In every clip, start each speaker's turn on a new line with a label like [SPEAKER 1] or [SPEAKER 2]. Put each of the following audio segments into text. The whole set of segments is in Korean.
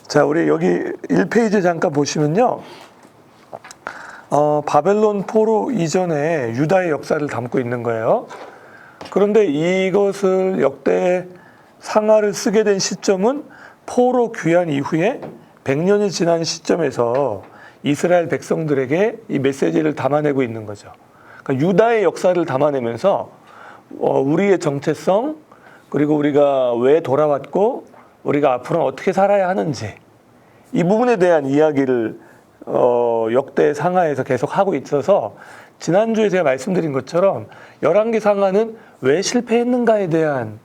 [SPEAKER 1] 자, 우리 여기 1페이지 잠깐 보시면요. 바벨론 포로 이전에 유다의 역사를 담고 있는 거예요. 그런데 이것을 역대 상하를 쓰게 된 시점은 포로 귀환 이후에 100년이 지난 시점에서 이스라엘 백성들에게 이 메시지를 담아내고 있는 거죠. 그러니까 유다의 역사를 담아내면서 우리의 정체성, 그리고 우리가 왜 돌아왔고 우리가 앞으로 어떻게 살아야 하는지, 이 부분에 대한 이야기를 역대 상하에서 계속 하고 있어서, 지난주에 제가 말씀드린 것처럼 열왕기 상하는 왜 실패했는가에 대한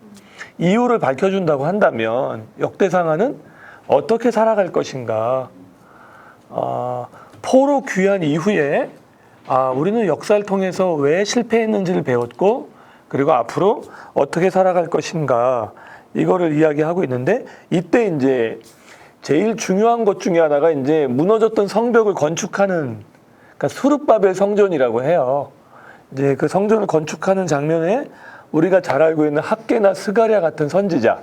[SPEAKER 1] 이유를 밝혀준다고 한다면, 역대 상하는 어떻게 살아갈 것인가, 포로 귀환 이후에 우리는 역사를 통해서 왜 실패했는지를 배웠고, 그리고 앞으로 어떻게 살아갈 것인가, 이거를 이야기하고 있는데, 이때 이제 제일 중요한 것 중에 하나가 이제 무너졌던 성벽을 건축하는, 그러니까 수룹바벨 성전이라고 해요. 이제 그 성전을 건축하는 장면에 우리가 잘 알고 있는 학개나 스가랴 같은 선지자,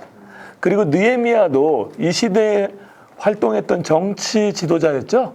[SPEAKER 1] 그리고 느헤미야도 이 시대에 활동했던 정치 지도자였죠.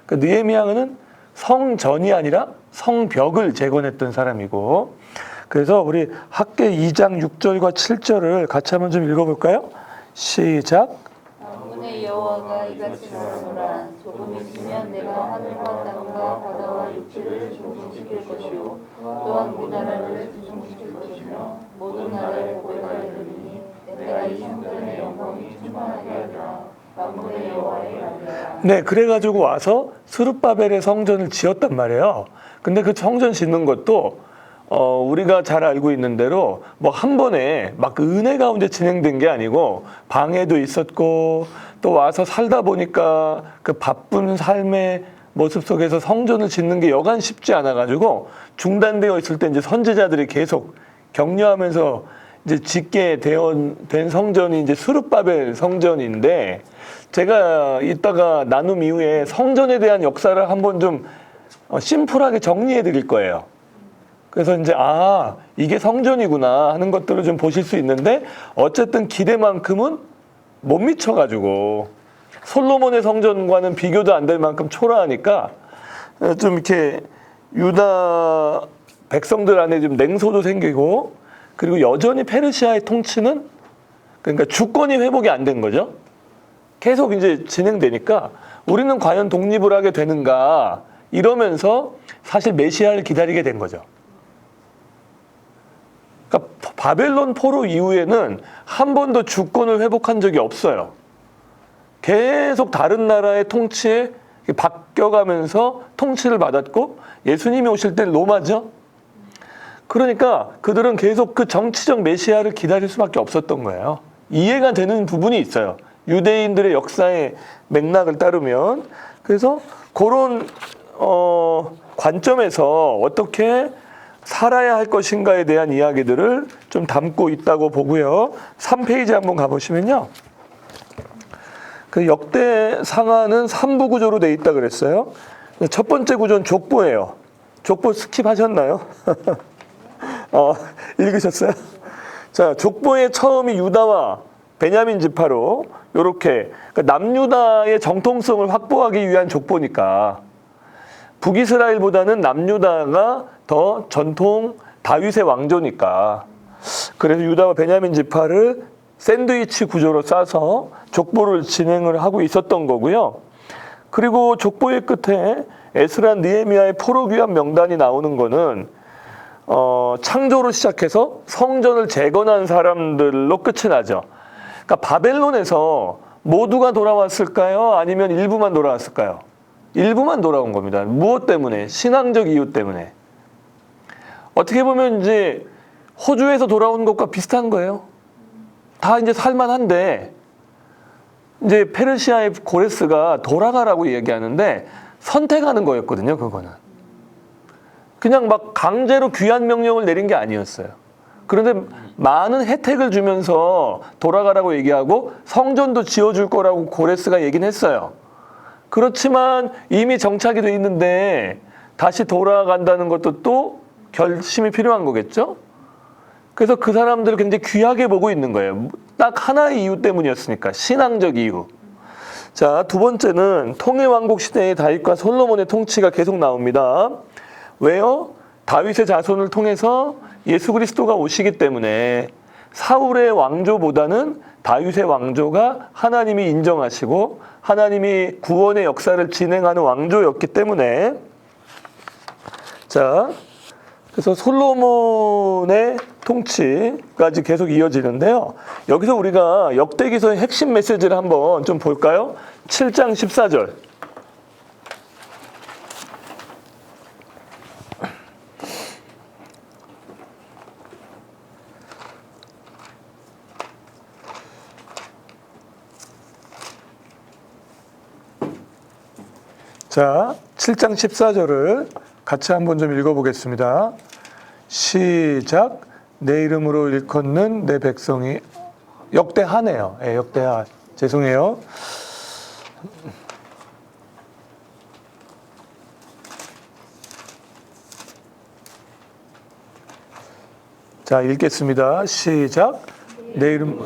[SPEAKER 1] 그 느헤미야는 성전이 아니라 성벽을 재건했던 사람이고, 그래서 우리 학개 2장 6절과 7절을 같이 한번 좀 읽어볼까요? 시작.
[SPEAKER 2] 만군의 여호와가 이같이 말하노라. 조금 있으면 내가 하늘과 땅과 바다와 육지를 중심시킬 것이요 또한 우리나라를 중심시킬 것이며 모든 나라를 고백하여 이르리니 내가 이 성전의 영광이 충만하게 하리라. 만군의 여호와의 말이라.
[SPEAKER 1] 네, 그래가지고 와서 스룹바벨의 성전을 지었단 말이에요. 근데 그 성전 짓는 것도 우리가 잘 알고 있는 대로 뭐 한 번에 막 은혜 가운데 진행된 게 아니고, 방해도 있었고, 또 와서 살다 보니까 그 바쁜 삶의 모습 속에서 성전을 짓는 게 여간 쉽지 않아가지고 중단되어 있을 때 이제 선지자들이 계속 격려하면서 이제 짓게 된 성전이 이제 스룹바벨 성전인데, 제가 이따가 나눔 이후에 성전에 대한 역사를 한번 좀 심플하게 정리해 드릴 거예요. 그래서 이제 이게 성전이구나 하는 것들을 좀 보실 수 있는데, 어쨌든 기대만큼은 못 미쳐가지고 솔로몬의 성전과는 비교도 안 될 만큼 초라하니까 좀 이렇게 유다 백성들 안에 좀 냉소도 생기고, 그리고 여전히 페르시아의 통치는, 그러니까 주권이 회복이 안 된 거죠. 계속 이제 진행되니까 우리는 과연 독립을 하게 되는가 이러면서 사실 메시아를 기다리게 된 거죠. 그러니까 바벨론 포로 이후에는 한 번도 주권을 회복한 적이 없어요. 계속 다른 나라의 통치에 바뀌어가면서 통치를 받았고, 예수님이 오실 때는 로마죠. 그러니까 그들은 계속 그 정치적 메시아를 기다릴 수밖에 없었던 거예요. 이해가 되는 부분이 있어요, 유대인들의 역사의 맥락을 따르면. 그래서 그런 관점에서 어떻게 살아야 할 것인가에 대한 이야기들을 좀 담고 있다고 보고요. 3페이지 한번 가보시면요. 그 역대 상하는 3부 구조로 돼 있다 그랬어요. 첫 번째 구조는 족보예요. 족보 스킵하셨나요? 읽으셨어요? 자, 족보의 처음이 유다와 베냐민 지파로 이렇게, 그러니까 남유다의 정통성을 확보하기 위한 족보니까, 북이스라엘보다는 남유다가 더 전통 다윗의 왕조니까, 그래서 유다와 베냐민 지파를 샌드위치 구조로 싸서 족보를 진행을 하고 있었던 거고요. 그리고 족보의 끝에 에스라 느헤미야의 포로 귀환 명단이 나오는 거는 창조로 시작해서 성전을 재건한 사람들로 끝이 나죠. 그러니까 바벨론에서 모두가 돌아왔을까요? 아니면 일부만 돌아왔을까요? 일부만 돌아온 겁니다. 무엇 때문에? 신앙적 이유 때문에. 어떻게 보면 이제 호주에서 돌아온 것과 비슷한 거예요. 다 이제 살만한데, 이제 페르시아의 고레스가 돌아가라고 얘기하는데 선택하는 거였거든요, 그거는. 그냥 막 강제로 귀환 명령을 내린 게 아니었어요. 그런데 많은 혜택을 주면서 돌아가라고 얘기하고 성전도 지어줄 거라고 고레스가 얘기는 했어요. 그렇지만 이미 정착이 돼 있는데 다시 돌아간다는 것도 또 결심이 필요한 거겠죠? 그래서 그 사람들을 굉장히 귀하게 보고 있는 거예요. 딱 하나의 이유 때문이었으니까, 신앙적 이유. 자, 두 번째는 통일왕국 시대의 다윗과 솔로몬의 통치가 계속 나옵니다. 왜요? 다윗의 자손을 통해서 예수 그리스도가 오시기 때문에 사울의 왕조보다는 다윗의 왕조가 하나님이 인정하시고 하나님이 구원의 역사를 진행하는 왕조였기 때문에 자, 그래서 솔로몬의 통치까지 계속 이어지는데요. 여기서 우리가 역대기서의 핵심 메시지를 한번 좀 볼까요? 7장 14절. 자, 7장 14절을 같이 한번 좀 읽어보겠습니다. 시작. 내 이름으로 일컫는 내 백성이 역대하네요. 예, 역대하. 죄송해요. 자, 읽겠습니다. 시작. 내 이름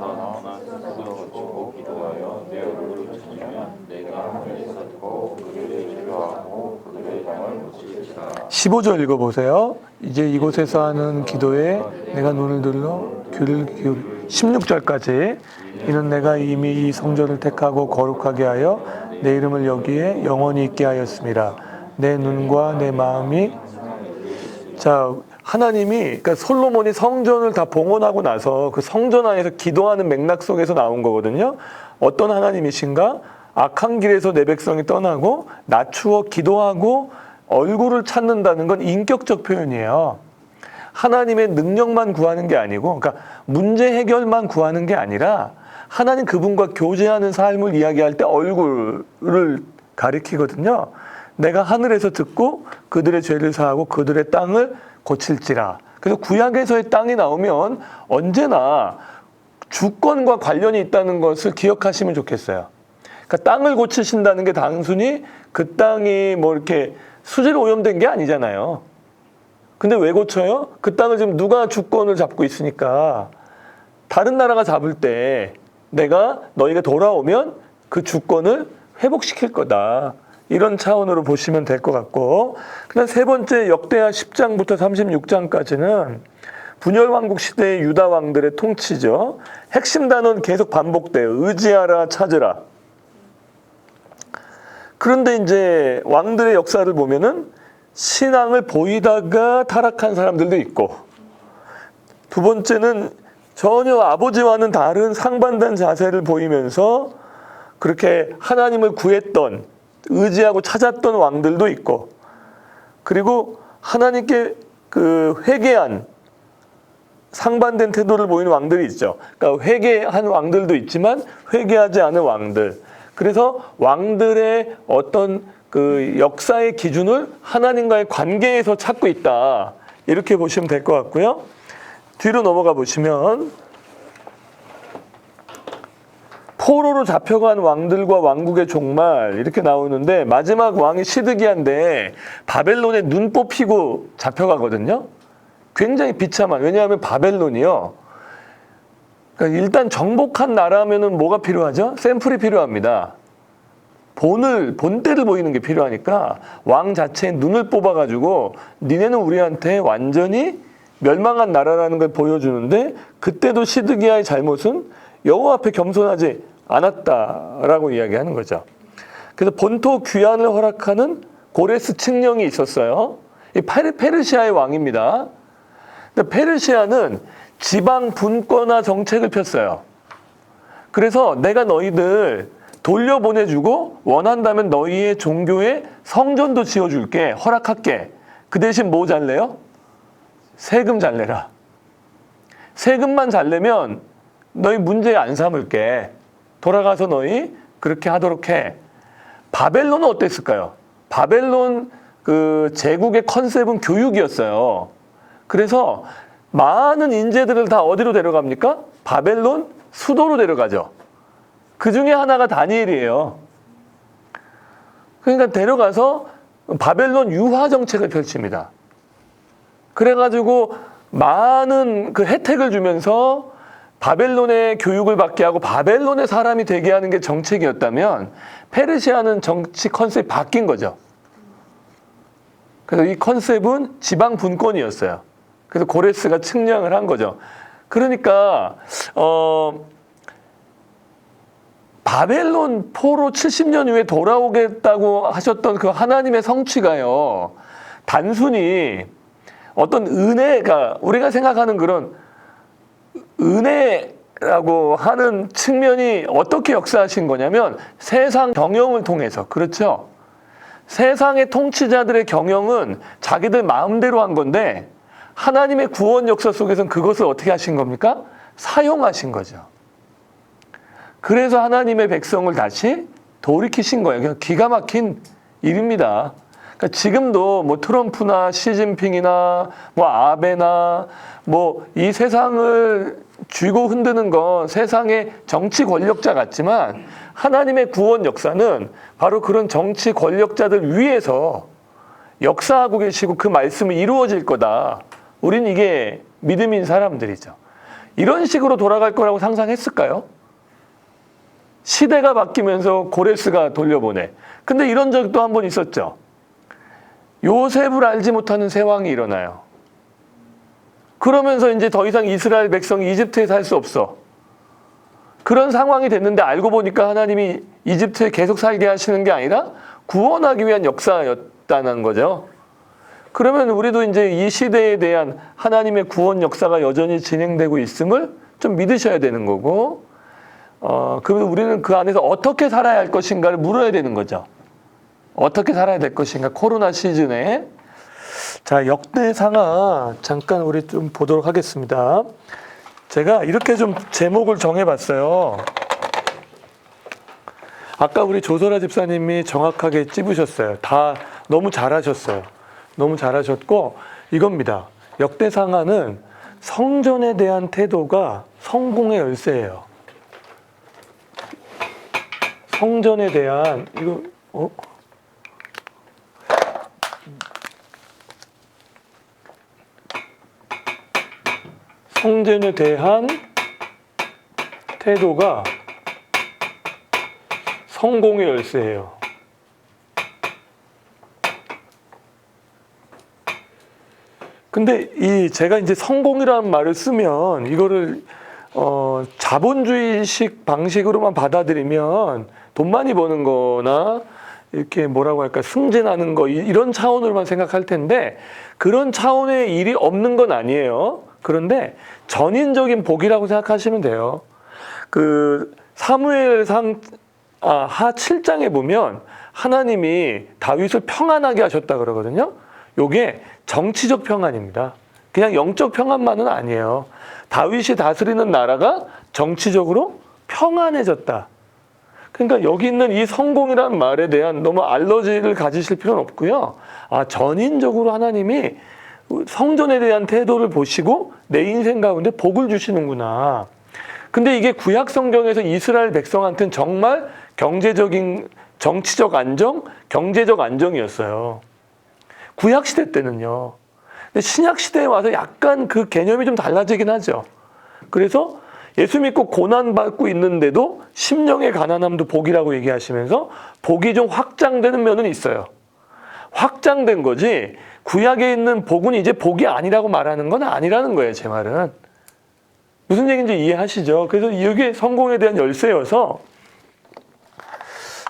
[SPEAKER 3] 나오나 스스로 기도하여 내 얼굴을 찾으면 내가 하늘에서 듣고 그들의 기도하고 그들의 땅을 고치리라.
[SPEAKER 1] 15절 읽어보세요. 이제 이곳에서 하는 기도에 내가 눈을 들러 귀를 기울이 16절까지 이는 내가 이미 이 성전을 택하고 거룩하게 하여 내 이름을 여기에 영원히 있게 하였습니다. 내 눈과 내 마음이 자 하나님이 그러니까 솔로몬이 성전을 다 봉헌하고 나서 그 성전 안에서 기도하는 맥락 속에서 나온 거거든요. 어떤 하나님이신가? 악한 길에서 내 백성이 떠나고 낮추어 기도하고 얼굴을 찾는다는 건 인격적 표현이에요. 하나님의 능력만 구하는 게 아니고 그러니까 문제 해결만 구하는 게 아니라 하나님 그분과 교제하는 삶을 이야기할 때 얼굴을 가리키거든요. 내가 하늘에서 듣고 그들의 죄를 사하고 그들의 땅을 고칠지라. 그래서 구약에서의 땅이 나오면 언제나 주권과 관련이 있다는 것을 기억하시면 좋겠어요. 그러니까 땅을 고치신다는 게 단순히 그 땅이 뭐 이렇게 수질 오염된 게 아니잖아요. 근데 왜 고쳐요? 그 땅을 지금 누가 주권을 잡고 있으니까 다른 나라가 잡을 때 내가 너희가 돌아오면 그 주권을 회복시킬 거다. 이런 차원으로 보시면 될 것 같고 그다음 세 번째 역대하 10장부터 36장까지는 분열왕국 시대의 유다 왕들의 통치죠. 핵심 단어는 계속 반복돼요. 의지하라, 찾으라. 그런데 이제 왕들의 역사를 보면은 신앙을 보이다가 타락한 사람들도 있고 두 번째는 전혀 아버지와는 다른 상반된 자세를 보이면서 그렇게 하나님을 구했던 의지하고 찾았던 왕들도 있고 그리고 하나님께 그 회개한 상반된 태도를 보이는 왕들이 있죠. 그러니까 회개한 왕들도 있지만 회개하지 않은 왕들. 그래서 왕들의 어떤 그 역사의 기준을 하나님과의 관계에서 찾고 있다. 이렇게 보시면 될 것 같고요. 뒤로 넘어가 보시면 포로로 잡혀간 왕들과 왕국의 종말 이렇게 나오는데 마지막 왕이 시드기야인데 바벨론에 눈 뽑히고 잡혀가거든요. 굉장히 비참한. 왜냐하면 바벨론이요. 그러니까 일단 정복한 나라면은 뭐가 필요하죠? 샘플이 필요합니다. 본때를 보이는 게 필요하니까 왕 자체의 눈을 뽑아가지고 니네는 우리한테 완전히 멸망한 나라라는 걸 보여주는데 그때도 시드기야의 잘못은 여호와 앞에 겸손하지 않았다라고 이야기하는 거죠. 그래서 본토 귀환을 허락하는 고레스 칙령이 있었어요. 이 페르시아의 왕입니다. 근데 페르시아는 지방 분권화 정책을 폈어요. 그래서 내가 너희들 돌려보내주고 원한다면 너희의 종교에 성전도 지어줄게, 허락할게. 그 대신 뭐 잘 내요? 세금 잘 내라. 세금만 잘 내면 너희 문제 안 삼을게. 돌아가서 너희 그렇게 하도록 해. 바벨론은 어땠을까요? 바벨론 그 제국의 컨셉은 교육이었어요. 그래서 많은 인재들을 다 어디로 데려갑니까? 바벨론 수도로 데려가죠. 그 중에 하나가 다니엘이에요. 그러니까 데려가서 바벨론 유화 정책을 펼칩니다. 그래가지고 많은 그 혜택을 주면서 바벨론의 교육을 받게 하고 바벨론의 사람이 되게 하는 게 정책이었다면 페르시아는 정치 컨셉이 바뀐 거죠. 그래서 이 컨셉은 지방 분권이었어요. 그래서 고레스가 측량을 한 거죠. 그러니까 바벨론 포로 70년 후에 돌아오겠다고 하셨던 그 하나님의 성취가요, 단순히 어떤 은혜가, 우리가 생각하는 그런 은혜라고 하는 측면이 어떻게 역사하신 거냐면 세상 경영을 통해서. 그렇죠? 세상의 통치자들의 경영은 자기들 마음대로 한 건데 하나님의 구원 역사 속에서는 그것을 어떻게 하신 겁니까? 사용하신 거죠. 그래서 하나님의 백성을 다시 돌이키신 거예요. 기가 막힌 일입니다. 그러니까 지금도 뭐 트럼프나 시진핑이나 뭐 아베나 뭐 이 세상을 쥐고 흔드는 건 세상의 정치 권력자 같지만 하나님의 구원 역사는 바로 그런 정치 권력자들 위에서 역사하고 계시고 그 말씀이 이루어질 거다. 우린 이게 믿음인 사람들이죠. 이런 식으로 돌아갈 거라고 상상했을까요? 시대가 바뀌면서 고레스가 돌려보내. 근데 이런 적도 한 번 있었죠. 요셉을 알지 못하는 새 왕이 일어나요. 그러면서 이제 더 이상 이스라엘 백성이 이집트에 살 수 없어. 그런 상황이 됐는데 알고 보니까 하나님이 이집트에 계속 살게 하시는 게 아니라 구원하기 위한 역사였다는 거죠. 그러면 우리도 이제 이 시대에 대한 하나님의 구원 역사가 여전히 진행되고 있음을 좀 믿으셔야 되는 거고, 그러면 우리는 그 안에서 어떻게 살아야 할 것인가를 물어야 되는 거죠. 어떻게 살아야 될 것인가, 코로나 시즌에. 자, 역대상하 잠깐 우리 좀 보도록 하겠습니다. 제가 이렇게 좀 제목을 정해봤어요. 아까 우리 조설아 집사님이 정확하게 찝으셨어요. 다 너무 잘하셨어요. 너무 잘하셨고, 이겁니다. 역대상하는 성전에 대한 태도가 성공의 열쇠예요. 성전에 대한, 성전에 대한 태도가 성공의 열쇠예요. 근데 제가 이제 성공이라는 말을 쓰면 이거를 자본주의식 방식으로만 받아들이면 돈 많이 버는 거나 이렇게 뭐라고 할까, 승진하는 거, 이런 차원으로만 생각할 텐데 그런 차원의 일이 없는 건 아니에요. 그런데 전인적인 복이라고 생각하시면 돼요. 그 사무엘상 하 7장에 보면 하나님이 다윗을 평안하게 하셨다 그러거든요. 요게 정치적 평안입니다. 그냥 영적 평안만은 아니에요. 다윗이 다스리는 나라가 정치적으로 평안해졌다. 그러니까 여기 있는 이 성공이라는 말에 대한 너무 알러지를 가지실 필요는 없고요. 전인적으로 하나님이 성전에 대한 태도를 보시고 내 인생 가운데 복을 주시는구나. 근데 이게 구약 성경에서 이스라엘 백성한테는 정말 경제적인, 정치적 안정, 경제적 안정이었어요. 구약 시대 때는요. 근데 신약 시대에 와서 약간 그 개념이 좀 달라지긴 하죠. 그래서 예수 믿고 고난받고 있는데도 심령의 가난함도 복이라고 얘기하시면서 복이 좀 확장되는 면은 있어요. 확장된 거지 구약에 있는 복은 이제 복이 아니라고 말하는 건 아니라는 거예요. 제 말은. 무슨 얘기인지 이해하시죠? 그래서 이게 성공에 대한 열쇠여서,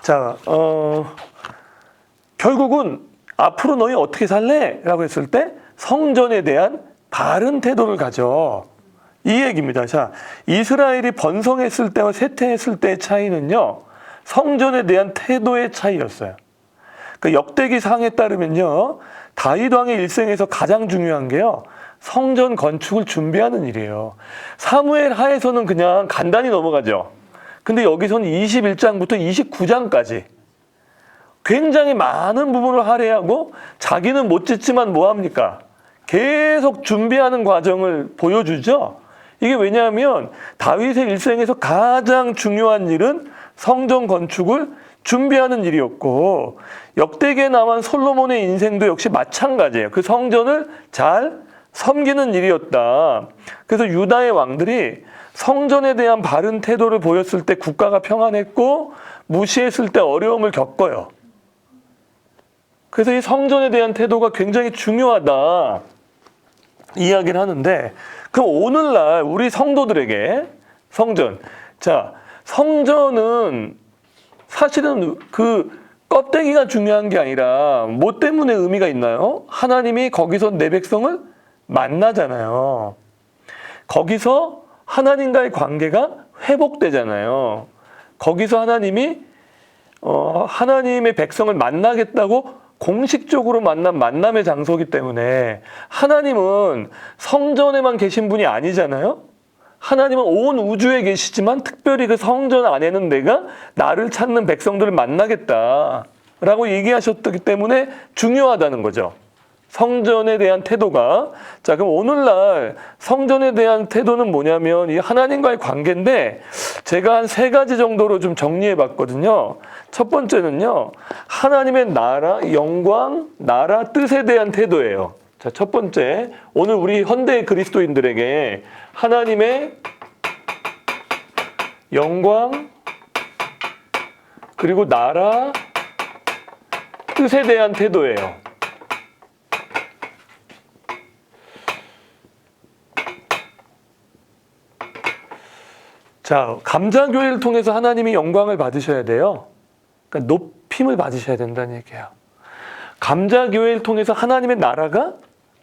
[SPEAKER 1] 자, 결국은 앞으로 너희 어떻게 살래? 라고 했을 때 성전에 대한 바른 태도를 가져. 이 얘기입니다. 자, 이스라엘이 번성했을 때와 쇠퇴했을 때의 차이는요, 성전에 대한 태도의 차이였어요. 그 역대기 상에 따르면요, 다윗 왕의 일생에서 가장 중요한 게요, 성전 건축을 준비하는 일이에요. 사무엘 하에서는 그냥 간단히 넘어가죠. 근데 여기서는 21장부터 29장까지 굉장히 많은 부분을 할애하고 자기는 못 짓지만 뭐합니까? 계속 준비하는 과정을 보여주죠. 이게 왜냐하면 다윗의 일생에서 가장 중요한 일은 성전 건축을 준비하는 일이었고, 역대기에 나온 솔로몬의 인생도 역시 마찬가지예요. 그 성전을 잘 섬기는 일이었다. 그래서 유다의 왕들이 성전에 대한 바른 태도를 보였을 때 국가가 평안했고 무시했을 때 어려움을 겪어요. 그래서 이 성전에 대한 태도가 굉장히 중요하다 이야기를 하는데, 그럼 오늘날 우리 성도들에게 성전, 자, 성전은 사실은 그 껍데기가 중요한 게 아니라 뭐 때문에 의미가 있나요? 하나님이 거기서 내 백성을 만나잖아요. 거기서 하나님과의 관계가 회복되잖아요. 거기서 하나님이 하나님의 백성을 만나겠다고 공식적으로 만난 만남의 장소이기 때문에 하나님은 성전에만 계신 분이 아니잖아요. 하나님은 온 우주에 계시지만 특별히 그 성전 안에는 내가 나를 찾는 백성들을 만나겠다라고 얘기하셨기 때문에 중요하다는 거죠. 성전에 대한 태도가. 자, 그럼 오늘날 성전에 대한 태도는 뭐냐면 이 하나님과의 관계인데 제가 한 3가지 정도로 좀 정리해 봤거든요. 첫 번째는요, 하나님의 나라, 영광, 나라, 뜻에 대한 태도예요. 자, 첫 번째, 오늘 우리 현대 그리스도인들에게 하나님의 영광, 그리고 나라, 뜻에 대한 태도예요. 자, 감자교회를 통해서 하나님이 영광을 받으셔야 돼요. 그러니까 높임을 받으셔야 된다는 얘기예요. 감자교회를 통해서 하나님의 나라가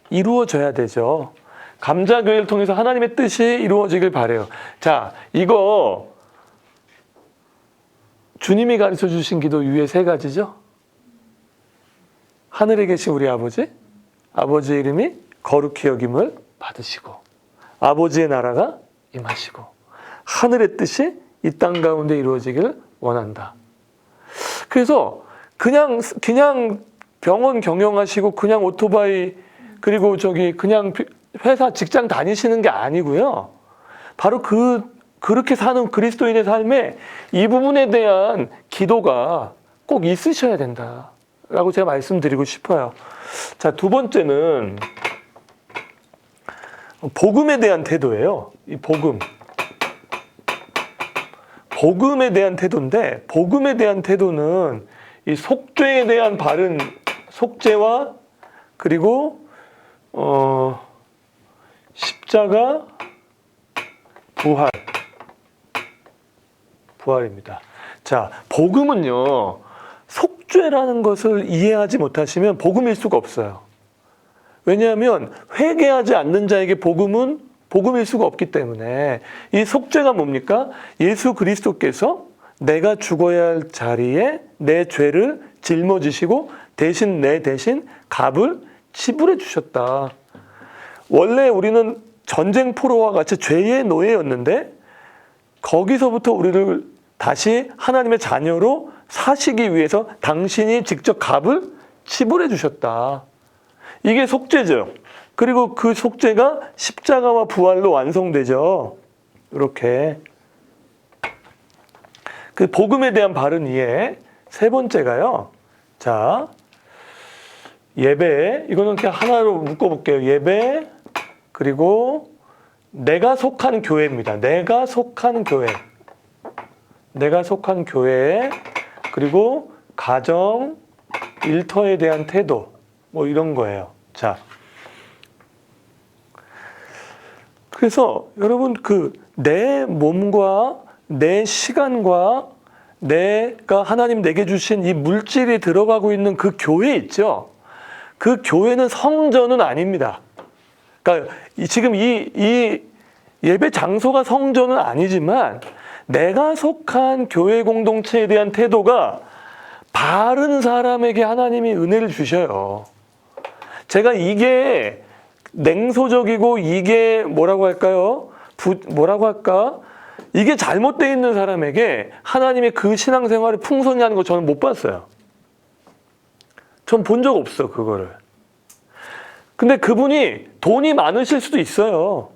[SPEAKER 1] 이루어져야 되죠. 감자교회를 통해서 하나님의 뜻이 이루어지길 바라요. 자, 이거 주님이 가르쳐 주신 기도 위에 3가지죠. 하늘에 계신 우리 아버지, 아버지의 이름이 거룩히 여김을 받으시고 아버지의 나라가 임하시고 하늘의 뜻이 이 땅 가운데 이루어지기를 원한다. 그래서 그냥 병원 경영하시고 그냥 오토바이 그리고 그냥 회사 직장 다니시는 게 아니고요. 바로 그렇게 사는 그리스도인의 삶에 이 부분에 대한 기도가 꼭 있으셔야 된다라고 제가 말씀드리고 싶어요. 자, 2번째는 복음에 대한 태도예요. 이 복음에 대한 태도인데, 복음에 대한 태도는 이 속죄에 대한 바른 속죄와 그리고 십자가, 부활입니다. 자, 복음은요, 속죄라는 것을 이해하지 못하시면 복음일 수가 없어요. 왜냐하면 회개하지 않는 자에게 복음은 복음일 수가 없기 때문에 이 속죄가 뭡니까? 예수 그리스도께서 내가 죽어야 할 자리에 내 죄를 짊어지시고 내 대신 값을 지불해 주셨다. 원래 우리는 전쟁포로와 같이 죄의 노예였는데 거기서부터 우리를 다시 하나님의 자녀로 사시기 위해서 당신이 직접 값을 지불해 주셨다. 이게 속죄죠. 그리고 그 속죄가 십자가와 부활로 완성되죠. 이렇게. 그 복음에 대한 바른 이해. 3번째가요. 자, 예배. 이거는 그냥 하나로 묶어볼게요. 예배. 그리고 내가 속한 교회입니다. 내가 속한 교회. 그리고 가정, 일터에 대한 태도. 뭐 이런 거예요. 자. 그래서 여러분 내 몸과 내 시간과 내가 하나님 내게 주신 이 물질이 들어가고 있는 그 교회 있죠. 그 교회는 성전은 아닙니다. 그러니까 지금 이 예배 장소가 성전은 아니지만 내가 속한 교회 공동체에 대한 태도가 바른 사람에게 하나님이 은혜를 주셔요. 제가 이게 냉소적이고 이게 뭐라고 할까? 이게 잘못되어 있는 사람에게 하나님의 그 신앙생활을 풍성히 하는 거 저는 못 봤어요. 전 본 적 없어, 그거를. 근데 그분이 돈이 많으실 수도 있어요.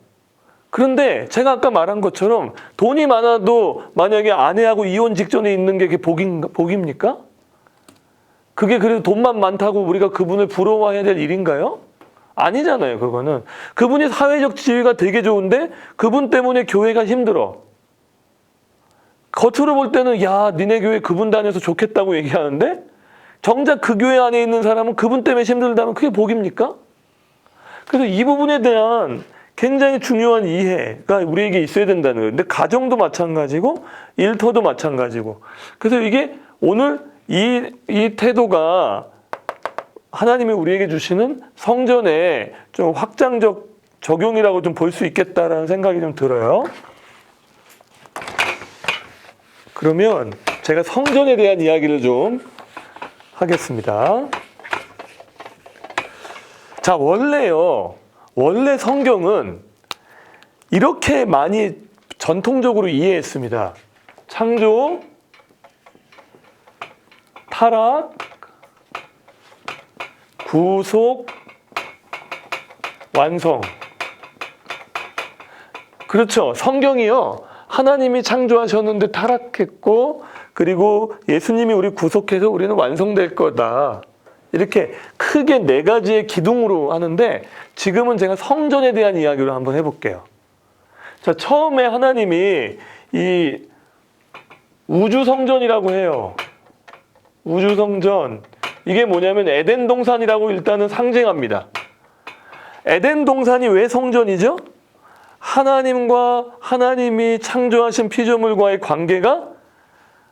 [SPEAKER 1] 그런데 제가 아까 말한 것처럼 돈이 많아도 만약에 아내하고 이혼 직전에 있는 게 복입니까? 그게 그래도 돈만 많다고 우리가 그분을 부러워해야 될 일인가요? 아니잖아요, 그거는. 그분이 사회적 지위가 되게 좋은데 그분 때문에 교회가 힘들어. 겉으로 볼 때는 야, 니네 교회 그분 다녀서 좋겠다고 얘기하는데 정작 그 교회 안에 있는 사람은 그분 때문에 힘들다면 그게 복입니까? 그래서 이 부분에 대한 굉장히 중요한 이해가 우리에게 있어야 된다는 거예요. 근데 가정도 마찬가지고 일터도 마찬가지고. 그래서 이게 오늘 이 태도가 하나님이 우리에게 주시는 성전의 좀 확장적 적용이라고 좀 볼 수 있겠다라는 생각이 좀 들어요. 그러면 제가 성전에 대한 이야기를 좀 하겠습니다. 자, 원래 성경은 이렇게 많이 전통적으로 이해했습니다. 창조, 타락, 구속, 완성. 그렇죠. 성경이요. 하나님이 창조하셨는데 타락했고, 그리고 예수님이 우리 구속해서 우리는 완성될 거다. 이렇게 크게 4가지의 기둥으로 하는데 지금은 제가 성전에 대한 이야기를 한번 해볼게요. 자, 처음에 하나님이 이 우주성전이라고 해요. 우주성전. 이게 뭐냐면 에덴 동산이라고 일단은 상징합니다. 에덴 동산이 왜 성전이죠? 하나님과 하나님이 창조하신 피조물과의 관계가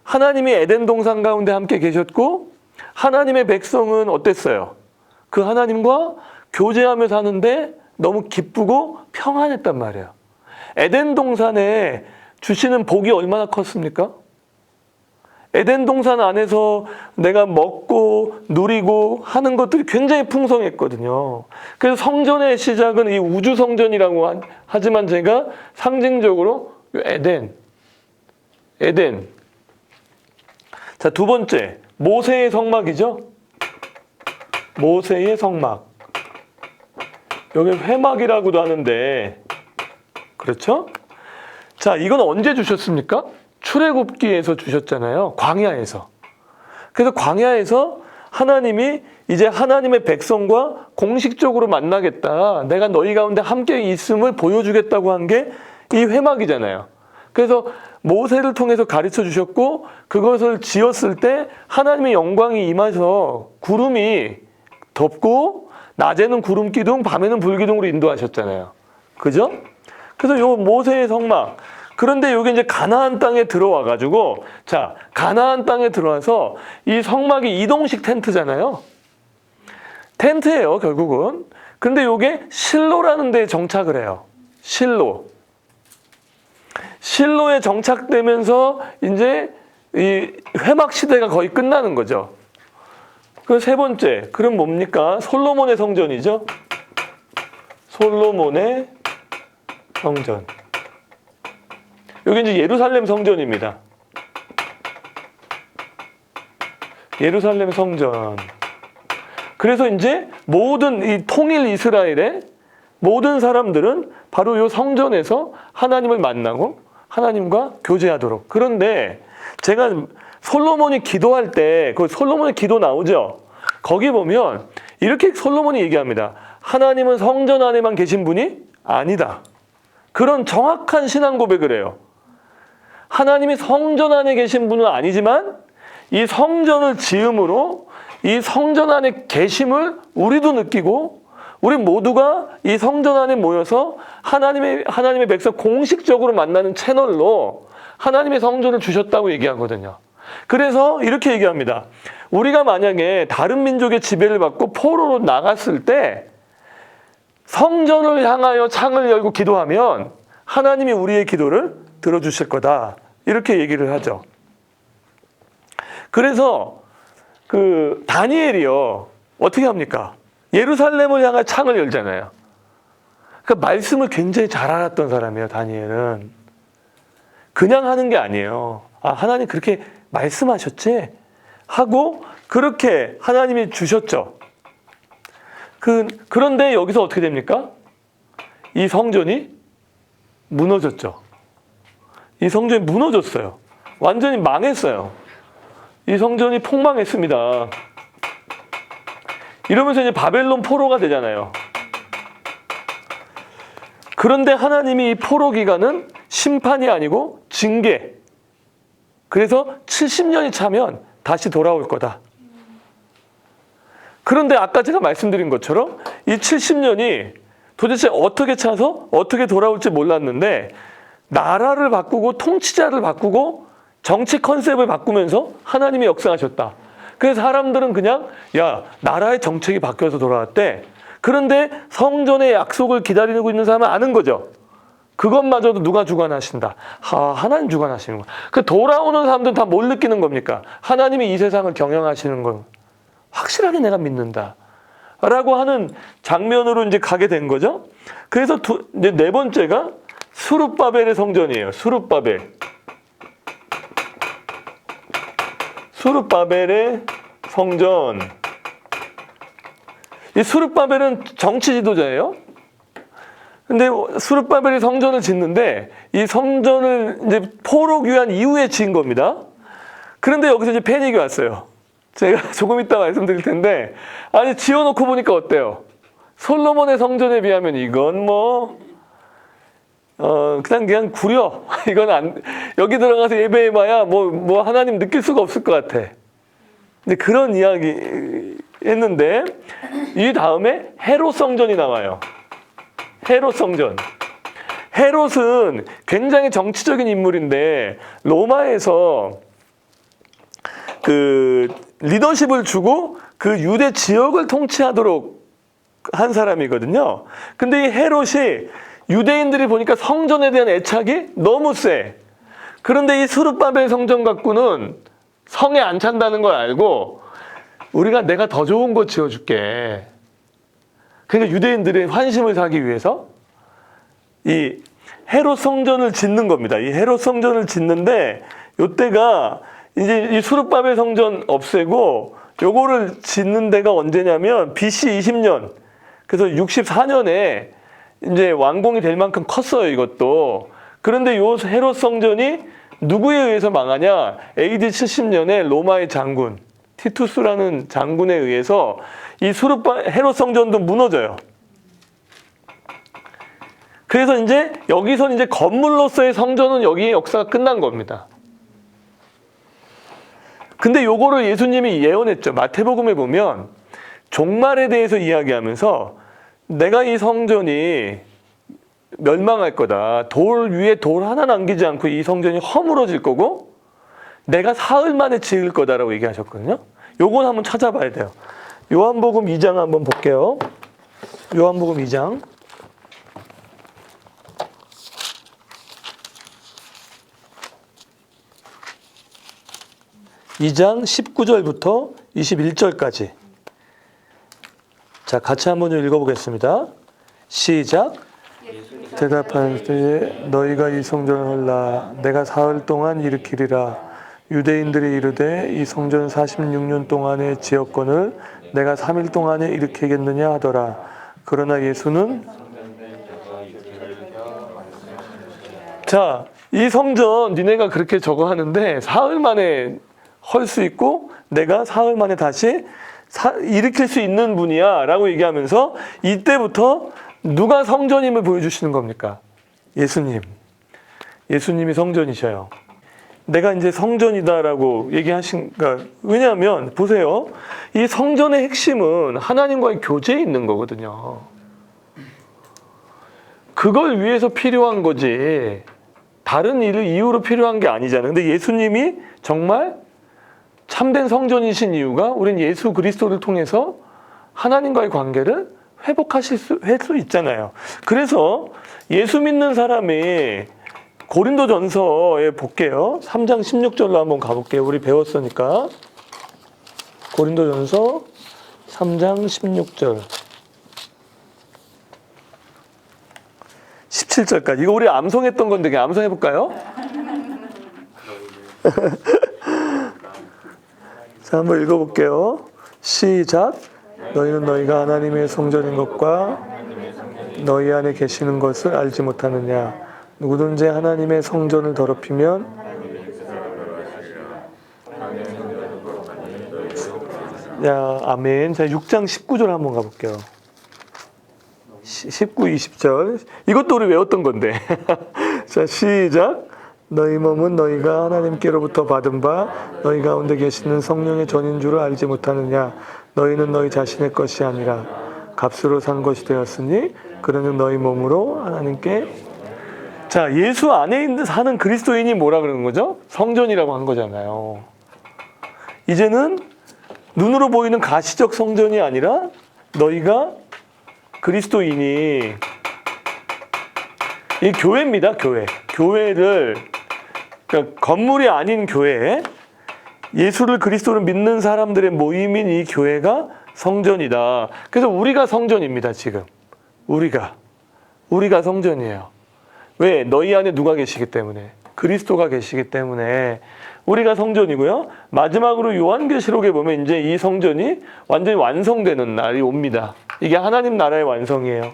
[SPEAKER 1] 하나님이 에덴 동산 가운데 함께 계셨고 하나님의 백성은 어땠어요? 그 하나님과 교제하며 사는데 너무 기쁘고 평안했단 말이에요. 에덴 동산에 주시는 복이 얼마나 컸습니까? 에덴 동산 안에서 내가 먹고 누리고 하는 것들이 굉장히 풍성했거든요. 그래서 성전의 시작은 이 우주 성전이라고 하지만 제가 상징적으로 에덴. 자, 2번째. 모세의 성막이죠. 모세의 성막. 여기 회막이라고도 하는데 그렇죠? 자, 이건 언제 주셨습니까? 출애굽기에서 주셨잖아요. 광야에서. 그래서 광야에서 하나님이 이제 하나님의 백성과 공식적으로 만나겠다. 내가 너희 가운데 함께 있음을 보여주겠다고 한 게 이 회막이잖아요. 그래서 모세를 통해서 가르쳐 주셨고 그것을 지었을 때 하나님의 영광이 임해서 구름이 덮고 낮에는 구름 기둥, 밤에는 불 기둥으로 인도하셨잖아요. 그죠? 그래서 요 모세의 성막. 그런데 여기 이제 가나안 땅에 들어와 가지고 자, 가나안 땅에 들어와서 이 성막이 이동식 텐트잖아요. 텐트예요, 결국은. 근데 요게 실로라는 데에 정착을 해요. 실로에 정착되면서 이제 이 회막 시대가 거의 끝나는 거죠. 그 3번째, 그럼 뭡니까? 솔로몬의 성전이죠. 솔로몬의 성전. 여기 이제 예루살렘 성전입니다. 예루살렘 성전. 그래서 이제 모든 이 통일 이스라엘의 모든 사람들은 바로 이 성전에서 하나님을 만나고 하나님과 교제하도록. 그런데 제가 솔로몬이 기도할 때 그 솔로몬의 기도 나오죠. 거기 보면 이렇게 솔로몬이 얘기합니다. 하나님은 성전 안에만 계신 분이 아니다. 그런 정확한 신앙 고백을 해요. 하나님이 성전 안에 계신 분은 아니지만 이 성전을 지음으로 이 성전 안에 계심을 우리도 느끼고 우리 모두가 이 성전 안에 모여서 하나님의 백성 공식적으로 만나는 채널로 하나님의 성전을 주셨다고 얘기하거든요. 그래서 이렇게 얘기합니다. 우리가 만약에 다른 민족의 지배를 받고 포로로 나갔을 때 성전을 향하여 창을 열고 기도하면 하나님이 우리의 기도를 들어주실 거다. 이렇게 얘기를 하죠. 그래서 그 다니엘이요. 어떻게 합니까? 예루살렘을 향해 창을 열잖아요. 그 말씀을 굉장히 잘 알았던 사람이에요, 다니엘은. 그냥 하는 게 아니에요. 아, 하나님 그렇게 말씀하셨지? 하고 그렇게 하나님이 주셨죠. 그런데 여기서 어떻게 됩니까? 이 성전이 무너졌죠. 이 성전이 무너졌어요. 완전히 망했어요. 이 성전이 폭망했습니다. 이러면서 이제 바벨론 포로가 되잖아요. 그런데 하나님이 이 포로 기간은 심판이 아니고 징계. 그래서 70년이 차면 다시 돌아올 거다. 그런데 아까 제가 말씀드린 것처럼 이 70년이 도대체 어떻게 차서 어떻게 돌아올지 몰랐는데 나라를 바꾸고 통치자를 바꾸고 정치 컨셉을 바꾸면서 하나님이 역사하셨다. 그래서 사람들은 그냥 야, 나라의 정책이 바뀌어서 돌아왔대. 그런데 성전의 약속을 기다리고 있는 사람은 아는 거죠. 그것마저도 누가 주관하신다. 하나님 주관하시는 거야. 그 돌아오는 사람들은 다 뭘 느끼는 겁니까? 하나님이 이 세상을 경영하시는 걸 확실하게 내가 믿는다. 라고 하는 장면으로 이제 가게 된 거죠. 그래서 이제 네 번째가 수룹바벨의 성전이에요. 수룹바벨의 성전. 이 수룹바벨은 정치 지도자예요. 근데 수룹바벨이 성전을 짓는데 이 성전을 이제 포로 귀환 이후에 지은 겁니다. 그런데 여기서 이제 패닉이 왔어요. 제가 조금 이따 말씀드릴 텐데, 아니, 지어놓고 보니까 어때요? 솔로몬의 성전에 비하면 이건 그냥 구려. 이건 여기 들어가서 예배해봐야 뭐 하나님 느낄 수가 없을 것 같아. 근데 그런 이야기 했는데, 이 다음에 헤롯 성전이 나와요. 헤롯 성전. 헤롯은 굉장히 정치적인 인물인데, 로마에서 리더십을 주고 그 유대 지역을 통치하도록 한 사람이거든요. 근데 이 헤롯이 유대인들이 보니까 성전에 대한 애착이 너무 세. 그런데 이 수룹바벨 성전 갖고는 성에 안 찬다는 걸 알고 내가 더 좋은 거 지어줄게. 그러니까 유대인들의 환심을 사기 위해서 이 헤롯 성전을 짓는 겁니다. 이 헤롯 성전을 짓는데 이때가 이제 이 수룹바벨 성전 없애고 요거를 짓는 데가 언제냐면 BC 20년. 그래서 64년에 이제 완공이 될 만큼 컸어요, 이것도. 그런데 요 헤롯 성전이 누구에 의해서 망하냐? AD 70년에 로마의 장군 티투스라는 장군에 의해서 이 헤롯 성전도 무너져요. 그래서 이제 여기서 이제 건물로서의 성전은 여기에 역사가 끝난 겁니다. 근데 요거를 예수님이 예언했죠. 마태복음에 보면 종말에 대해서 이야기하면서 내가 이 성전이 멸망할 거다. 돌 위에 돌 하나 남기지 않고 이 성전이 허물어질 거고 내가 사흘 만에 지을 거다라고 얘기하셨거든요. 요건 한번 찾아봐야 돼요. 요한복음 2장 한번 볼게요. 요한복음 2장. 2장 19절부터 21절까지. 자, 같이 한번 좀 읽어보겠습니다. 시작. 대답하는 때에 너희가 이 성전을 헐라 내가 사흘 동안 일으키리라. 유대인들이 이르되 이 성전 46년 동안의 지역권을 내가 3일 동안에 일으키겠느냐 하더라. 그러나 예수는 자, 이 성전 니네가 그렇게 저거 하는데 사흘 만에 헐 수 있고 내가 사흘 만에 다시 일으킬 수 있는 분이야 라고 얘기하면서 이때부터 누가 성전임을 보여주시는 겁니까? 예수님이 성전이셔요. 내가 이제 성전이다라고 얘기하신가? 왜냐하면 보세요. 이 성전의 핵심은 하나님과의 교제에 있는 거거든요. 그걸 위해서 필요한 거지 다른 이유로 필요한 게 아니잖아요. 근데 예수님이 정말 참된 성전이신 이유가 우린 예수 그리스도를 통해서 하나님과의 관계를 회복하실 수 있잖아요. 그래서 예수 믿는 사람이 고린도전서에 볼게요. 3장 16절로 한번 가볼게요. 우리 배웠으니까. 고린도전서 3장 16절 17절까지. 이거 우리 암송했던 건데 그냥 암송해볼까요? 자, 한번 읽어볼게요. 시작. 너희는 너희가 하나님의 성전인 것과 너희 안에 계시는 것을 알지 못하느냐. 누구든지 하나님의 성전을 더럽히면 아멘. 자, 6장 19절 한번 가볼게요. 19, 20절. 이것도 우리 외웠던 건데. 자, 시작. 너희 몸은 너희가 하나님께로부터 받은 바 너희 가운데 계시는 성령의 전인 줄을 알지 못하느냐. 너희는 너희 자신의 것이 아니라 값으로 산 것이 되었으니 그러는 너희 몸으로 하나님께. 자, 예수 안에 사는 그리스도인이 뭐라 그러는 거죠? 성전이라고 한 거잖아요. 이제는 눈으로 보이는 가시적 성전이 아니라 너희가 그리스도인이, 이 교회입니다. 교회를, 그러니까 건물이 아닌 교회, 예수를 그리스도를 믿는 사람들의 모임인 이 교회가 성전이다. 그래서 우리가 성전입니다. 지금 우리가 성전이에요. 왜? 너희 안에 누가 계시기 때문에, 그리스도가 계시기 때문에 우리가 성전이고요. 마지막으로 요한계시록에 보면 이제 이 성전이 완전히 완성되는 날이 옵니다. 이게 하나님 나라의 완성이에요.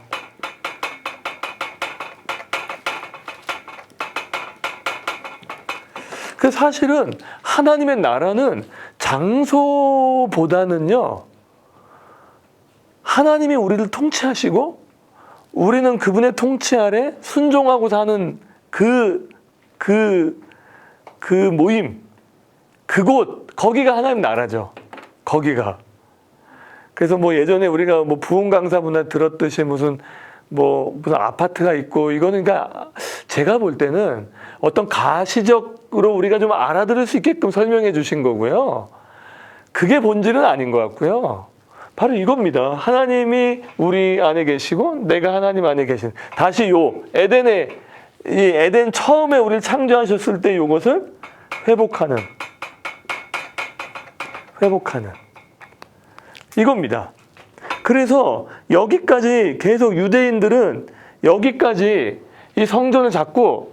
[SPEAKER 1] 그 사실은 하나님의 나라는 장소보다는요, 하나님이 우리를 통치하시고 우리는 그분의 통치 아래 순종하고 사는 그 모임, 그곳, 거기가 하나님 나라죠. 거기가. 그래서 뭐 예전에 우리가 뭐 부흥 강사분한테 들었듯이 무슨 아파트가 있고, 이거는 그러니까 제가 볼 때는 어떤 가시적으로 우리가 좀 알아들을 수 있게끔 설명해 주신 거고요. 그게 본질은 아닌 것 같고요. 바로 이겁니다. 하나님이 우리 안에 계시고 내가 하나님 안에 계신. 다시 이 에덴 처음에 우리를 창조하셨을 때 이것을 회복하는 이겁니다. 그래서 여기까지 계속 유대인들은 여기까지 이 성전을 자꾸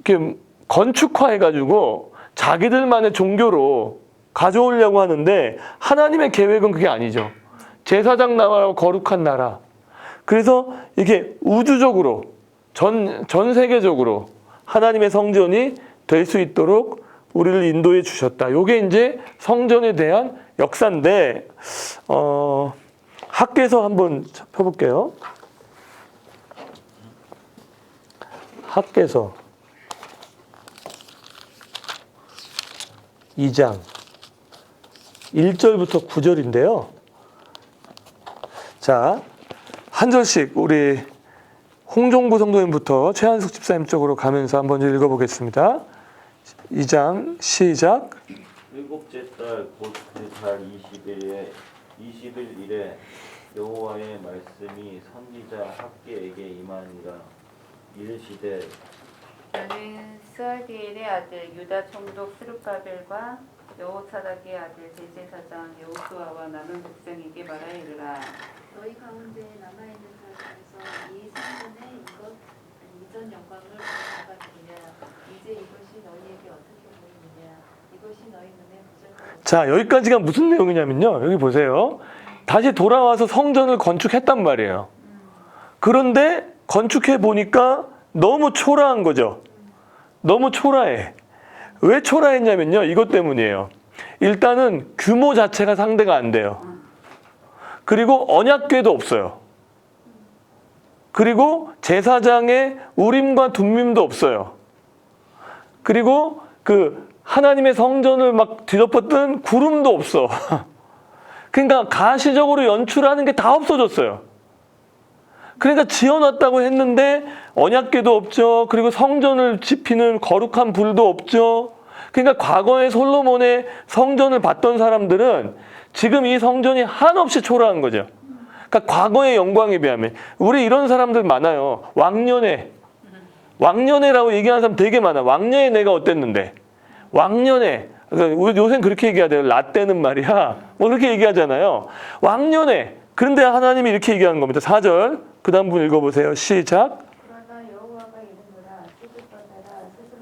[SPEAKER 1] 이렇게 건축화해가지고 자기들만의 종교로 가져오려고 하는데, 하나님의 계획은 그게 아니죠. 제사장 나라와 거룩한 나라. 그래서 이게 우주적으로 전 세계적으로 하나님의 성전이 될 수 있도록 우리를 인도해 주셨다. 이게 이제 성전에 대한 역사인데, 학개서 한번 펴볼게요. 학개서 2장 1절부터 9절인데요. 자, 한 절씩 우리 홍종구 성도님부터 최한숙 집사님 쪽으로 가면서 한번 읽어보겠습니다. 2장 시작.
[SPEAKER 3] 일곱째 달 곧 그 달 20일에 여호와의 말씀이 선지자 학개에게 임하니라. 이르시되
[SPEAKER 2] 너는 스알디엘의 아들 유다 총독 스룹바벨과 여호사닥의 아들 대제사장 여호수아와 남은 백성에게 말하 이르라.
[SPEAKER 4] 너희 가운데 남아있는 사람에서 이 성전의 이전 영광을 보아가 되냐. 이제 이것이 너희에게 어떻게 보이느냐. 이것이 너희 눈에 부족하다.
[SPEAKER 1] 자, 여기까지가 무슨 내용이냐면요. 여기 보세요. 다시 돌아와서 성전을 건축했단 말이에요. 그런데 건축해 보니까 너무 초라한 거죠. 너무 초라해. 왜 초라했냐면요. 이것 때문이에요. 일단은 규모 자체가 상대가 안 돼요. 그리고 언약궤도 없어요. 그리고 제사장의 우림과 둠밈도 없어요. 그리고 그 하나님의 성전을 막 뒤덮었던 구름도 없어. 그러니까 가시적으로 연출하는 게 다 없어졌어요. 그러니까 지어놨다고 했는데 언약궤도 없죠. 그리고 성전을 지피는 거룩한 불도 없죠. 그러니까 과거에 솔로몬의 성전을 봤던 사람들은 지금 이 성전이 한없이 초라한 거죠. 그러니까 과거의 영광에 비하면. 우리 이런 사람들 많아요. 왕년애라고 얘기하는 사람 되게 많아. 왕년에 내가 어땠는데. 왕년에. 우리 요새는 그렇게 얘기하대요. 라떼는 말이야. 뭐 그렇게 얘기하잖아요. 왕년에. 그런데 하나님이 이렇게 얘기하는 겁니다. 4절. 그 다음 분 읽어보세요. 시작.
[SPEAKER 4] 그러나 여호와가 이르노라. 찢을뻔하라. 스스로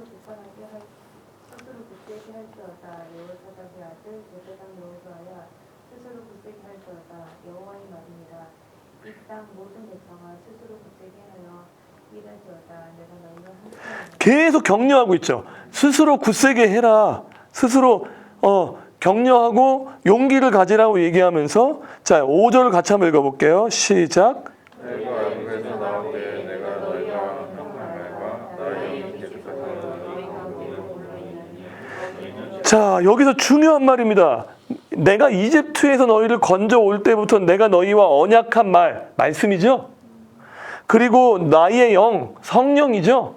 [SPEAKER 4] 굳세게 할지어다. 여호사닥의 아들 제사장 여호수아야. 스스로 굳세게 할지어다. 여호와의 말이니라. 이 땅 모든 백성아 스스로 굳세게 하여 일할지어다. 내가 너희와 함께하노라.
[SPEAKER 1] 계속 격려하고 있죠. 스스로 굳세게 해라. 스스로 격려하고 용기를 가지라고 얘기하면서, 자, 5절 같이 한번 읽어볼게요. 시작.
[SPEAKER 3] 내가
[SPEAKER 1] 자, 여기서 중요한 말입니다. 내가 이집트에서 너희를 건져 올 때부터 내가 너희와 언약한 말씀이죠. 그리고 나의 영, 성령이죠.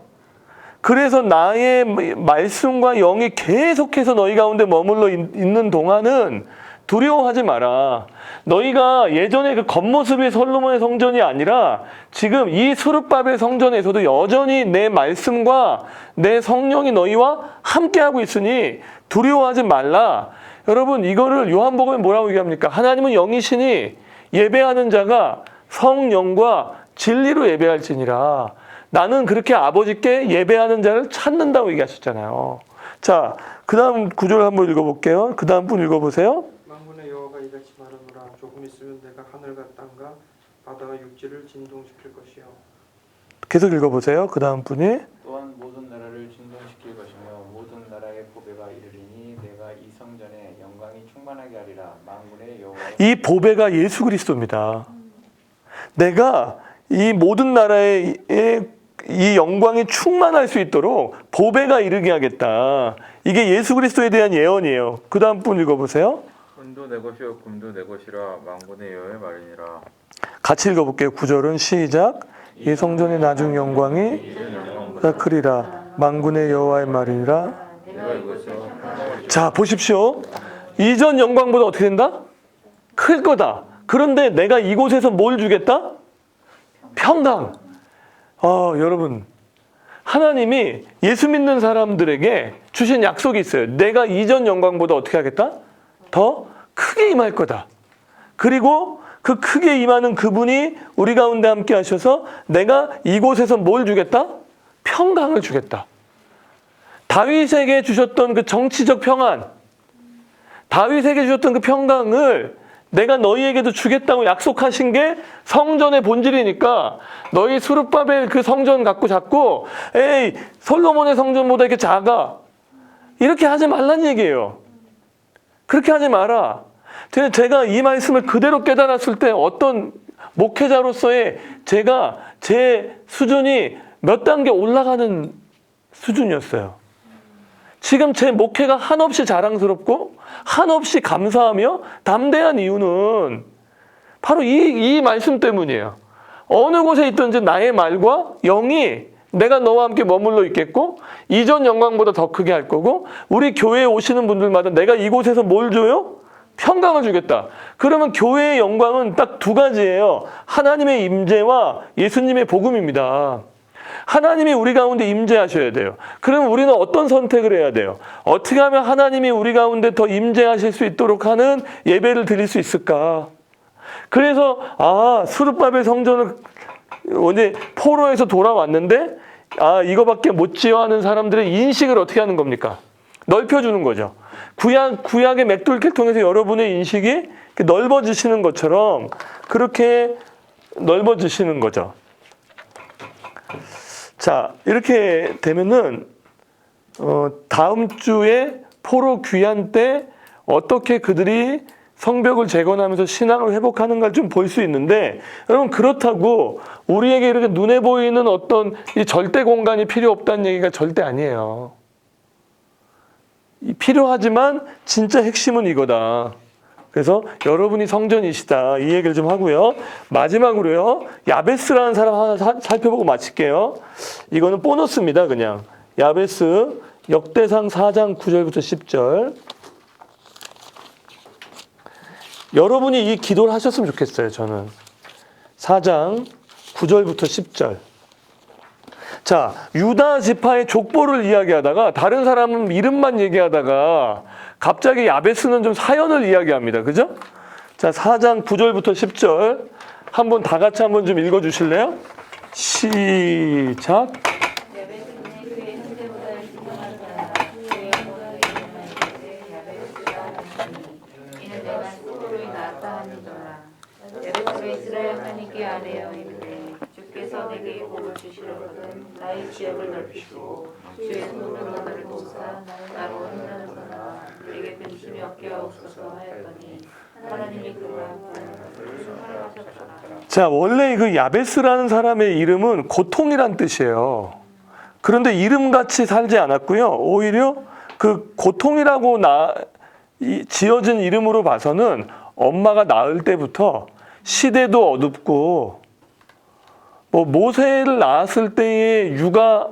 [SPEAKER 1] 그래서 나의 말씀과 영이 계속해서 너희 가운데 머물러 있는 동안은 두려워하지 마라. 너희가 예전에 그 겉모습의 솔로몬의 성전이 아니라 지금 이 스룹바벨 성전에서도 여전히 내 말씀과 내 성령이 너희와 함께하고 있으니 두려워하지 말라. 여러분, 이거를 요한복음에 뭐라고 얘기합니까? 하나님은 영이시니 예배하는 자가 성령과 진리로 예배할지니라. 나는 그렇게 아버지께 예배하는 자를 찾는다고 얘기하셨잖아요. 자, 그 다음 구절 한번 읽어볼게요. 그 다음 분 읽어보세요.
[SPEAKER 5] 만군의 여호와가 이같이 말하노라. 조금 있으면 내가 하늘과 땅과 바다와 육지를 진동시킬 것이요.
[SPEAKER 1] 계속 읽어보세요. 그 다음 분이.
[SPEAKER 6] 또한 모든 나라를 진동시킬 것이며 모든 나라의 보배가 이르리니 내가 이 성전에 영광이 충만하게 하리라. 만군의 여호와.
[SPEAKER 1] 이 보배가 예수 그리스도입니다. 내가 이 모든 나라의 이 영광이 충만할 수 있도록 보배가 이르게 하겠다. 이게 예수 그리스도에 대한 예언이에요. 그 다음 분 읽어보세요.
[SPEAKER 7] 은도 내 것이요 금도 내 것이라 만군의 여호와의 말이니라.
[SPEAKER 1] 같이 읽어볼게요. 구절은 시작. 이 성전의 나중 영광이 크리라. 만군의 여호와의 말이니라.
[SPEAKER 7] 내가 이것을
[SPEAKER 1] 자, 보십시오. 이전 영광보다 어떻게 된다? 클 거다. 그런데 내가 이곳에서 뭘 주겠다? 평강. 여러분, 하나님이 예수 믿는 사람들에게 주신 약속이 있어요. 내가 이전 영광보다 어떻게 하겠다? 더 크게 임할 거다. 그리고 그 크게 임하는 그분이 우리 가운데 함께 하셔서 내가 이곳에서 뭘 주겠다? 평강을 주겠다. 다윗에게 주셨던 그 정치적 평안, 다윗에게 주셨던 그 평강을 내가 너희에게도 주겠다고 약속하신 게 성전의 본질이니까 너희 스룹바벨 그 성전 갖고 자꾸 에이 솔로몬의 성전보다 이렇게 작아 이렇게 하지 말란 얘기예요. 그렇게 하지 마라. 제가 이 말씀을 그대로 깨달았을 때 어떤 목회자로서의 제가 제 수준이 몇 단계 올라가는 수준이었어요. 지금 제 목회가 한없이 자랑스럽고 한없이 감사하며 담대한 이유는 바로 이 말씀 때문이에요. 어느 곳에 있든지 나의 말과 영이 내가 너와 함께 머물러 있겠고 이전 영광보다 더 크게 할 거고 우리 교회에 오시는 분들마다 내가 이곳에서 뭘 줘요? 평강을 주겠다. 그러면 교회의 영광은 딱 두 가지예요. 하나님의 임재와 예수님의 복음입니다. 하나님이 우리 가운데 임재하셔야 돼요. 그러면 우리는 어떤 선택을 해야 돼요? 어떻게 하면 하나님이 우리 가운데 더 임재하실 수 있도록 하는 예배를 드릴 수 있을까? 그래서 스룹바벨 성전을 이제 포로에서 돌아왔는데 이거밖에 못 지어 하는 사람들의 인식을 어떻게 하는 겁니까? 넓혀주는 거죠. 구약의 맥돌기를 통해서 여러분의 인식이 넓어지시는 것처럼 그렇게 넓어지시는 거죠. 자, 이렇게 되면은 다음 주에 포로 귀환 때 어떻게 그들이 성벽을 재건하면서 신앙을 회복하는가를 좀 볼 수 있는데, 여러분 그렇다고 우리에게 이렇게 눈에 보이는 어떤 이 절대 공간이 필요 없다는 얘기가 절대 아니에요. 필요하지만 진짜 핵심은 이거다. 그래서 여러분이 성전이시다. 이 얘기를 좀 하고요. 마지막으로요. 야베스라는 사람 하나 살펴보고 마칠게요. 이거는 보너스입니다. 그냥. 야베스 역대상 4장 9절부터 10절. 여러분이 이 기도를 하셨으면 좋겠어요. 저는. 4장 9절부터 10절. 자, 유다 지파의 족보를 이야기하다가 다른 사람은 이름만 얘기하다가 갑자기 야베스는 좀 사연을 이야기합니다. 그죠? 자, 4장 9절부터 10절 한번 다 같이 한번 좀 읽어주실래요? 시작.
[SPEAKER 2] 야베스는 그의 형제보다 일등한 자라 그의 모든 이름은 야베스라 하니 이는 내가 스스로이 낳았다 하니더라. 야베스가 이스라엘 하나님께 아뢰어 이르되 주께서 내게 복을 주시려거든 나의 지역을 넓히시고 주의 손으로 나를 돕사 나로 인하여서나 우리에게 근심이 없게 하옵소서 하였더니 하나님이 그가 하셨더라.
[SPEAKER 1] 자, 원래 그 야베스라는 사람의 이름은 고통이란 뜻이에요. 그런데 이름같이 살지 않았고요. 오히려 그 고통이라고 지어진 이름으로 봐서는 엄마가 낳을 때부터 시대도 어둡고 뭐 모세를 낳았을 때의 육아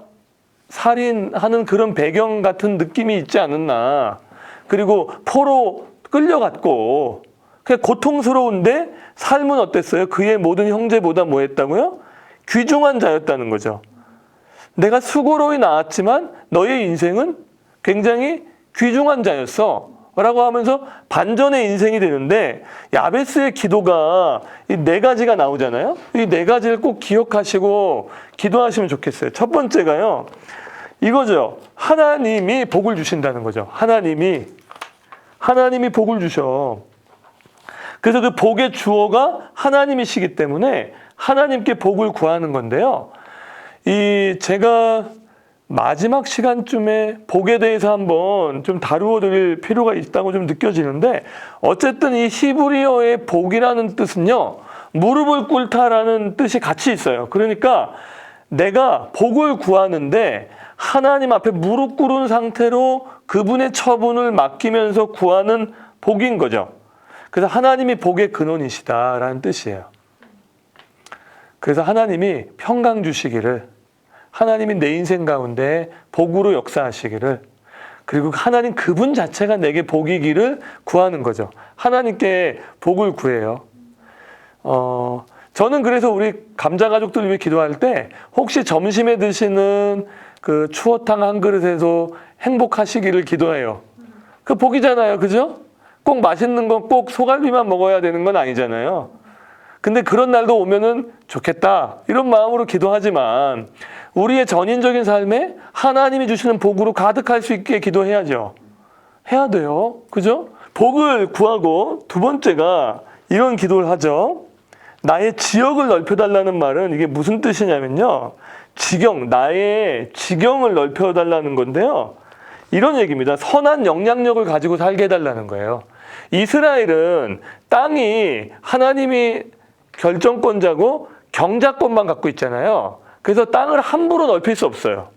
[SPEAKER 1] 살인하는 그런 배경 같은 느낌이 있지 않았나. 그리고 포로 끌려갔고 그냥 고통스러운데 삶은 어땠어요? 그의 모든 형제보다 뭐 했다고요? 귀중한 자였다는 거죠. 내가 수고로이 낳았지만 너의 인생은 굉장히 귀중한 자였어 라고 하면서 반전의 인생이 되는데 야베스의 기도가 이 네 가지가 나오잖아요. 이 네 가지를 꼭 기억하시고 기도하시면 좋겠어요. 첫 번째가요, 이거죠. 하나님이 복을 주신다는 거죠. 하나님이 복을 주셔. 그래서 그 복의 주어가 하나님이시기 때문에 하나님께 복을 구하는 건데요. 제가 마지막 시간쯤에 복에 대해서 한번 좀 다루어 드릴 필요가 있다고 좀 느껴지는데, 어쨌든 이 히브리어의 복이라는 뜻은요, 무릎을 꿇다라는 뜻이 같이 있어요. 그러니까 내가 복을 구하는데 하나님 앞에 무릎 꿇은 상태로 그분의 처분을 맡기면서 구하는 복인 거죠. 그래서 하나님이 복의 근원이시다라는 뜻이에요. 그래서 하나님이 평강 주시기를, 하나님이 내 인생 가운데 복으로 역사하시기를, 그리고 하나님 그분 자체가 내게 복이기를 구하는 거죠. 하나님께 복을 구해요. 저는 그래서 우리 감자 가족들 위해 기도할 때 혹시 점심에 드시는 그 추어탕 한 그릇에도 행복하시기를 기도해요. 그 복이잖아요. 그죠? 꼭 맛있는 건 꼭 소갈비만 먹어야 되는 건 아니잖아요. 근데 그런 날도 오면은 좋겠다 이런 마음으로 기도하지만 우리의 전인적인 삶에 하나님이 주시는 복으로 가득할 수 있게 기도해야죠. 해야 돼요. 그죠? 복을 구하고 두 번째가 이런 기도를 하죠. 나의 지역을 넓혀달라는 말은 이게 무슨 뜻이냐면요, 나의 지경을 넓혀달라는 건데요, 이런 얘기입니다. 선한 영향력을 가지고 살게 해달라는 거예요. 이스라엘은 땅이 하나님이 결정권자고 경작권만 갖고 있잖아요. 그래서 땅을 함부로 넓힐 수 없어요.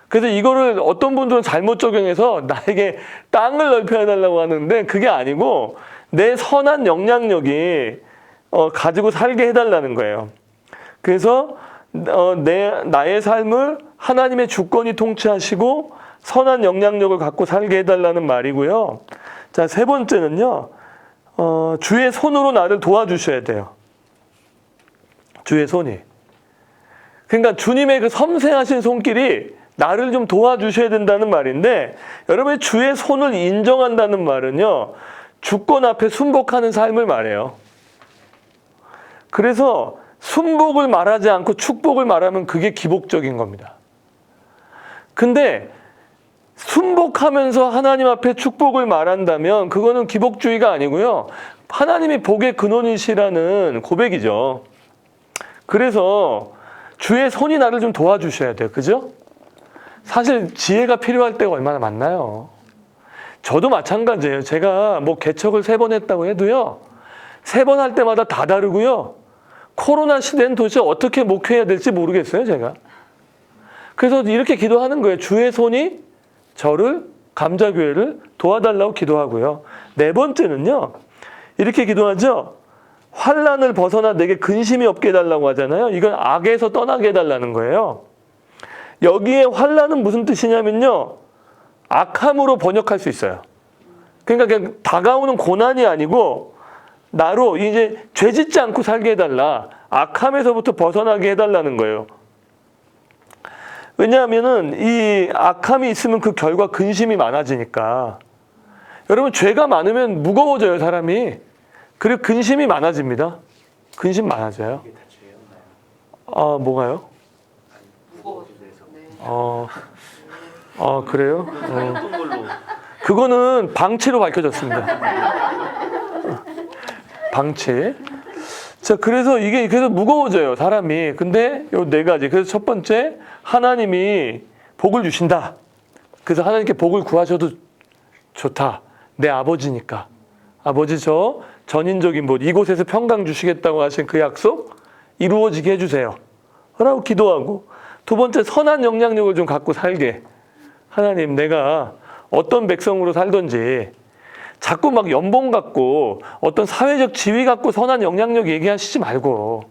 [SPEAKER 1] 그래서 이거를 어떤 분들은 잘못 적용해서 나에게 땅을 넓혀달라고 하는데 그게 아니고 내 선한 영향력이 가지고 살게 해달라는 거예요. 그래서 나의 삶을 하나님의 주권이 통치하시고 선한 영향력을 갖고 살게 해달라는 말이고요. 자, 세 번째는요, 주의 손으로 나를 도와주셔야 돼요. 주의 손이. 그러니까 주님의 그 섬세하신 손길이 나를 좀 도와주셔야 된다는 말인데, 여러분 주의 손을 인정한다는 말은요, 주권 앞에 순복하는 삶을 말해요. 그래서 순복을 말하지 않고 축복을 말하면 그게 기복적인 겁니다. 근데 순복하면서 하나님 앞에 축복을 말한다면 그거는 기복주의가 아니고요, 하나님이 복의 근원이시라는 고백이죠. 그래서 주의 손이 나를 좀 도와주셔야 돼요. 그죠? 사실 지혜가 필요할 때가 얼마나 많나요? 저도 마찬가지예요. 제가 뭐 개척을 3번 했다고 해도요, 3번 할 때마다 다 다르고요, 코로나 시대는 도대체 어떻게 목회해야 될지 모르겠어요, 제가. 그래서 이렇게 기도하는 거예요. 주의 손이 저를, 감자교회를 도와달라고 기도하고요. 네 번째는요, 이렇게 기도하죠. 환난을 벗어나 내게 근심이 없게 해달라고 하잖아요. 이건 악에서 떠나게 해달라는 거예요. 여기에 환난은 무슨 뜻이냐면요, 악함으로 번역할 수 있어요. 그러니까 그냥 다가오는 고난이 아니고 나로 이제 죄 짓지 않고 살게 해달라, 악함에서부터 벗어나게 해달라는 거예요. 왜냐하면은 이 악함이 있으면 그 결과 근심이 많아지니까. 여러분 죄가 많으면 무거워져요, 사람이. 그리고 근심이 많아집니다. 근심 많아져요.
[SPEAKER 6] 이게 다 죄였나요?
[SPEAKER 1] 뭐가요? 그래요?
[SPEAKER 3] 어떤 걸로?
[SPEAKER 1] 그거는 방치로 밝혀졌습니다. 방치. 자, 그래서 이게 그래서 무거워져요, 사람이. 근데 요 4가지. 그래서 첫 번째, 하나님이 복을 주신다. 그래서 하나님께 복을 구하셔도 좋다. 내 아버지니까. 아버지, 저 전인적인 복, 이곳에서 평강 주시겠다고 하신 그 약속 이루어지게 해주세요 라고 기도하고, 두 번째, 선한 영향력을 좀 갖고 살게. 하나님, 내가 어떤 백성으로 살던지 자꾸 막 연봉 갖고 어떤 사회적 지위 갖고 선한 영향력 얘기하시지 말고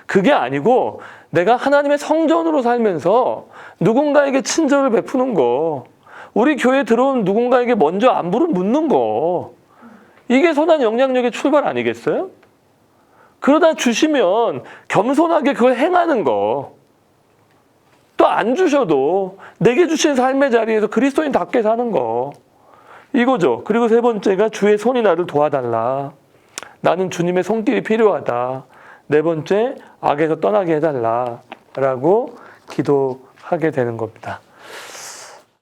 [SPEAKER 1] 그게 아니고 내가 하나님의 성전으로 살면서 누군가에게 친절을 베푸는 거, 우리 교회에 들어온 누군가에게 먼저 안부를 묻는 거, 이게 선한 영향력의 출발 아니겠어요? 그러다 주시면 겸손하게 그걸 행하는 거, 또 안 주셔도 내게 주신 삶의 자리에서 그리스도인답게 사는 거, 이거죠. 그리고 세 번째가 주의 손이 나를 도와달라. 나는 주님의 손길이 필요하다. 네 번째, 악에서 떠나게 해달라 라고 기도하게 되는 겁니다.